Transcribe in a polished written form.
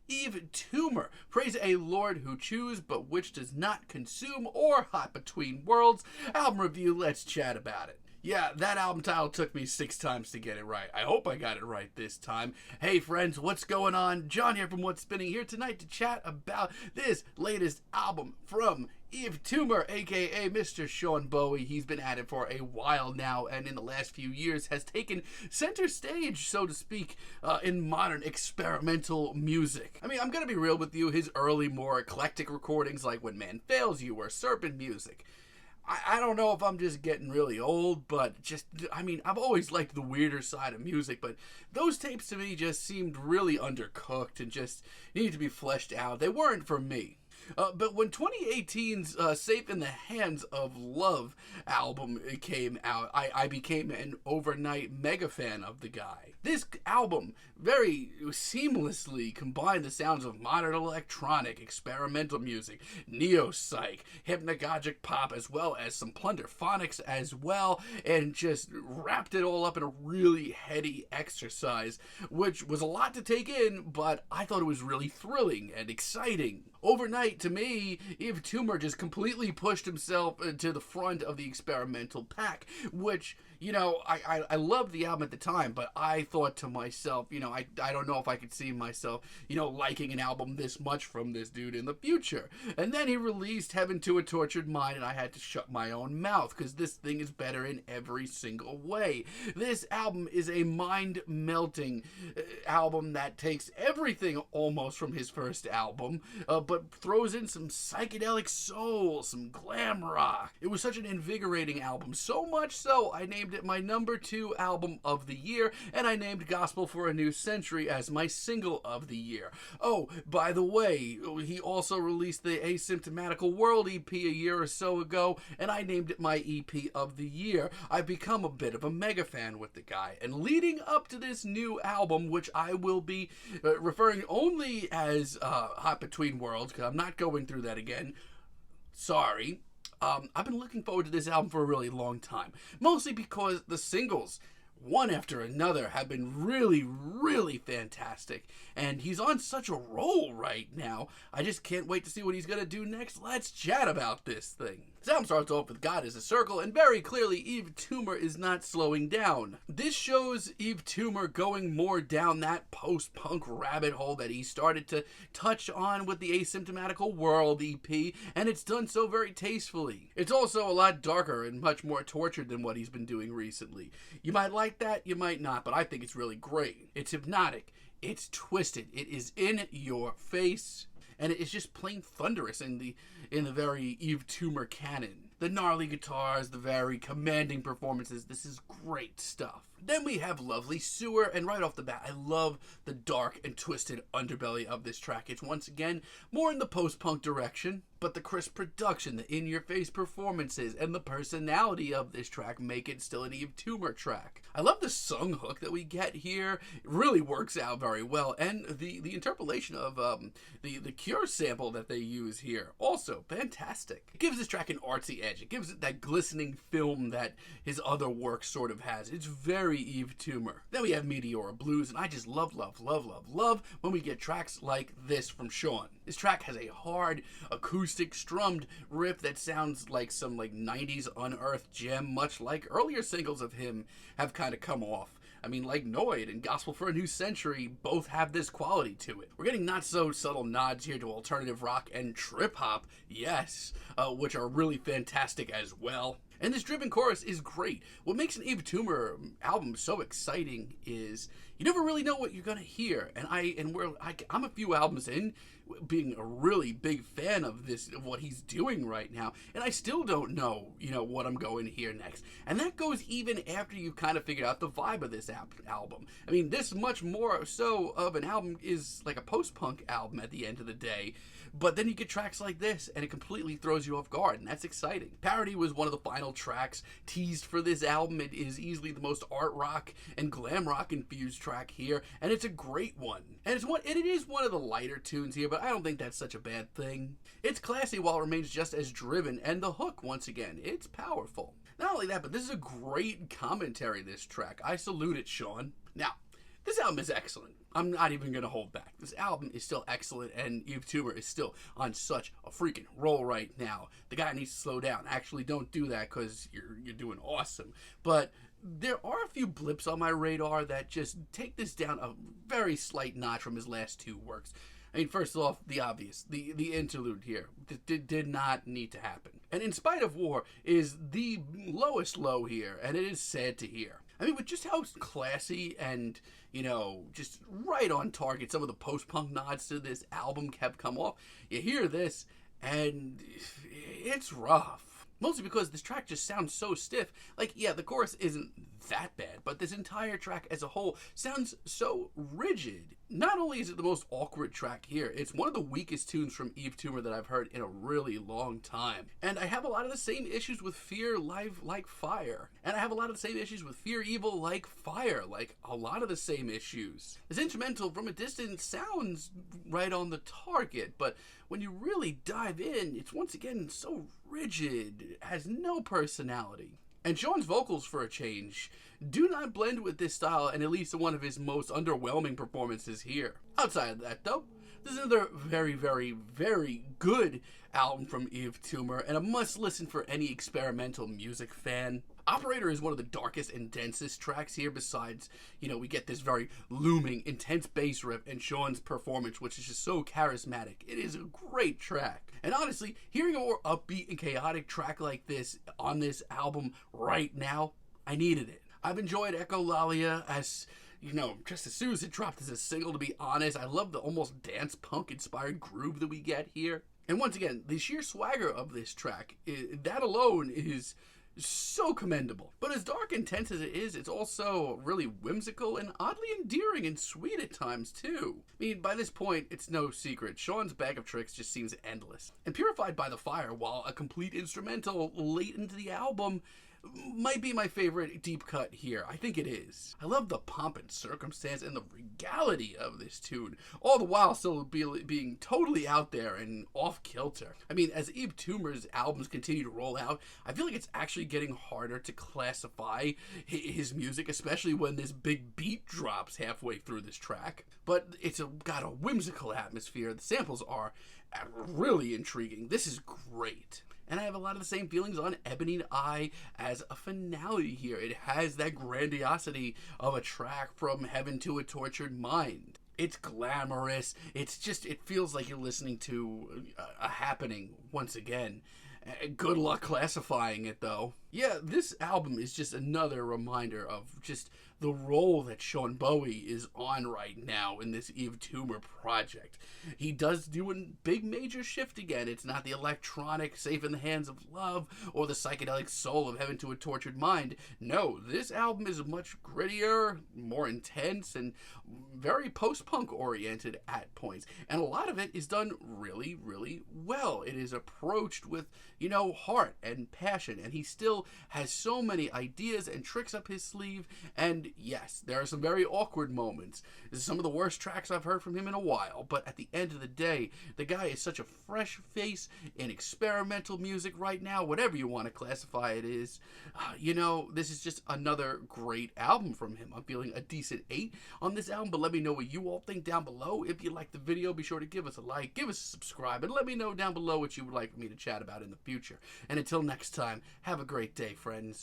Yves Tumor, praise a Lord who chews but which does not consume, or Hot Between Worlds. Album review, let's chat about it. Yeah, that album title took me 6 times to get it right. I hope I got it right this time. Hey friends, what's going on? John here from What's Spinning, here tonight to chat about this latest album from Yves Tumor, aka Mr. Sean Bowie. He's been at it for a while now, and in the last few years has taken center stage, so to speak, in modern experimental music. I mean, I'm gonna be real with you, his early, more eclectic recordings like When Man Fails You or Serpent Music, I don't know if I'm just getting really old, but I've always liked the weirder side of music, but those tapes to me just seemed really undercooked and just needed to be fleshed out. They weren't for me. But when 2018's Safe in the Hands of Love album came out, I became an overnight mega fan of the guy. This album very seamlessly combined the sounds of modern electronic, experimental music, neo-psych, hypnagogic pop, as well as some plunderphonics as well, and just wrapped it all up in a really heady exercise, which was a lot to take in, but I thought it was really thrilling and exciting. Overnight, to me, Yves Tumor just completely pushed himself to the front of the experimental pack, which, you know, I loved the album at the time, but I thought to myself, you know, I don't know if I could see myself, you know, liking an album this much from this dude in the future. And then he released Heaven to a Tortured Mind, and I had to shut my own mouth, because this thing is better in every single way. This album is a mind-melting album that takes everything almost from his first album, but throws in some psychedelic soul, some glam rock. It was such an invigorating album, so much so I named it my number 2 album of the year, and I named Gospel for a New Century as my single of the year. Oh, by the way, he also released the Asymptomatical World EP a year or so ago, and I named it my EP of the year. I've become a bit of a mega fan with the guy, and leading up to this new album, which I will be referring only as Hot Between Worlds, because I'm not going through that again. Sorry. I've been looking forward to this album for a really long time. Mostly because the singles, one after another, have been really, really fantastic. And he's on such a roll right now. I just can't wait to see what he's going to do next. Let's chat about this thing. This album starts off with God is a Circle, and very clearly Yves Tumor is not slowing down. This shows Yves Tumor going more down that post-punk rabbit hole that he started to touch on with the Asymptomatical World EP, and it's done so very tastefully. It's also a lot darker and much more tortured than what he's been doing recently. You might like that, you might not, but I think it's really great. It's hypnotic, it's twisted, it is in your face, and it's just plain thunderous in the very Yves Tumor canon. The gnarly guitars, the very commanding performances, this is great stuff. Then we have Lovely Sewer, and right off the bat, I love the dark and twisted underbelly of this track. It's once again more in the post-punk direction, but the crisp production, the in-your-face performances, and the personality of this track make it still an Yves Tumor track. I love the sung hook that we get here. It really works out very well, and the interpolation of the Cure sample that they use here, also fantastic. It gives this track an artsy edge. It gives it that glistening film that his other work sort of has. It's very Yves Tumor. Then we have Meteora Blues, and I just love when we get tracks like this from Sean. This track has a hard, acoustic, strummed riff that sounds like some 90s unearthed gem, much like earlier singles of him have kind of come off. I mean, like Noid and Gospel for a New Century both have this quality to it. We're getting not so subtle nods here to alternative rock and trip hop, yes, which are really fantastic as well. And this driven chorus is great. What makes an Yves Tumor album so exciting is you never really know what you're gonna hear. And I'm a few albums in, being a really big fan of what he's doing right now, and I still don't know, what I'm going to hear next. And that goes even after you've kind of figured out the vibe of this album. I mean, this much more so of an album is like a post-punk album at the end of the day. But then you get tracks like this, and it completely throws you off guard, and that's exciting. Parody was one of the final tracks teased for this album. It is easily the most art rock and glam rock infused track here, and it's a great one. And it is one of the lighter tunes here, but I don't think that's such a bad thing. It's classy while it remains just as driven, and the hook, once again, it's powerful. Not only that, but this is a great commentary, this track. I salute it, Sean. Now, This album is excellent. I'm not even going to hold back. This album is still excellent, and Yves Tumor is still on such a freaking roll right now. The guy needs to slow down. Actually, don't do that because you're doing awesome. But there are a few blips on my radar that just take this down a very slight notch from his last two works. I mean, first off, the obvious. The interlude here did not need to happen. And In Spite of War is the lowest low here, and it is sad to hear. I mean, with just how classy and, just right on target some of the post-punk nods to this album kept come off, you hear this, and it's rough. Mostly because this track just sounds so stiff. Like, yeah, the chorus isn't that bad, but this entire track as a whole sounds so rigid. Not only is it the most awkward track here, it's one of the weakest tunes from Yves Tumor that I've heard in a really long time. And I have a lot of the same issues with Fear Live Like Fire. And I have a lot of the same issues with Fear Evil Like Fire. Like, a lot of the same issues. This instrumental from a distance sounds right on the target, but when you really dive in, it's once again so rigid. It has no personality. And Sean's vocals, for a change, do not blend with this style in at least one of his most underwhelming performances here. Outside of that, though, this is another very, very, very good album from Yves Tumor, and a must-listen for any experimental music fan. Operator is one of the darkest and densest tracks here, besides, we get this very looming, intense bass riff and Sean's performance, which is just so charismatic. It is a great track. And honestly, hearing a more upbeat and chaotic track like this on this album right now, I needed it. I've enjoyed Echolalia as, just as soon as it dropped as a single, to be honest. I love the almost dance punk inspired groove that we get here. And once again, the sheer swagger of this track, that alone is so commendable. But as dark and tense as it is, it's also really whimsical and oddly endearing and sweet at times too. I mean, by this point, it's no secret, Sean's bag of tricks just seems endless. And Purified by the Fire, while a complete instrumental late into the album, might be my favorite deep cut here. I think it is. I love the pomp and circumstance and the regality of this tune, all the while still being totally out there and off kilter. I mean, as Yves Tumor's albums continue to roll out, I feel like it's actually getting harder to classify his music, especially when this big beat drops halfway through this track. But it's got a whimsical atmosphere. The samples are really intriguing. This is great. And I have a lot of the same feelings on Ebony Eye as a finale here. It has that grandiosity of a track from Heaven to a Tortured Mind. It's glamorous. It feels like you're listening to a happening once again. Good luck classifying it, though. Yeah, this album is just another reminder of just the role that Sean Bowie is on right now in this Yves Tumor project. He does do a big major shift again. It's not the electronic Safe in the Hands of Love or the psychedelic soul of Heaven to a Tortured Mind. No, this album is much grittier, more intense, and very post-punk oriented at points. And a lot of it is done really, really well. It is approached with, heart and passion, and he still has so many ideas and tricks up his sleeve. And yes, there are some very awkward moments. This is some of the worst tracks I've heard from him in a while, but at the end of the day, the guy is such a fresh face in experimental music right now, whatever you want to classify it is. This is just another great album from him. I'm feeling a decent 8 on this album, but let me know what you all think down below. If you like the video, be sure to give us a like, give us a subscribe, and let me know down below what you would like me to chat about in the future. And until next time, have a great day, friends.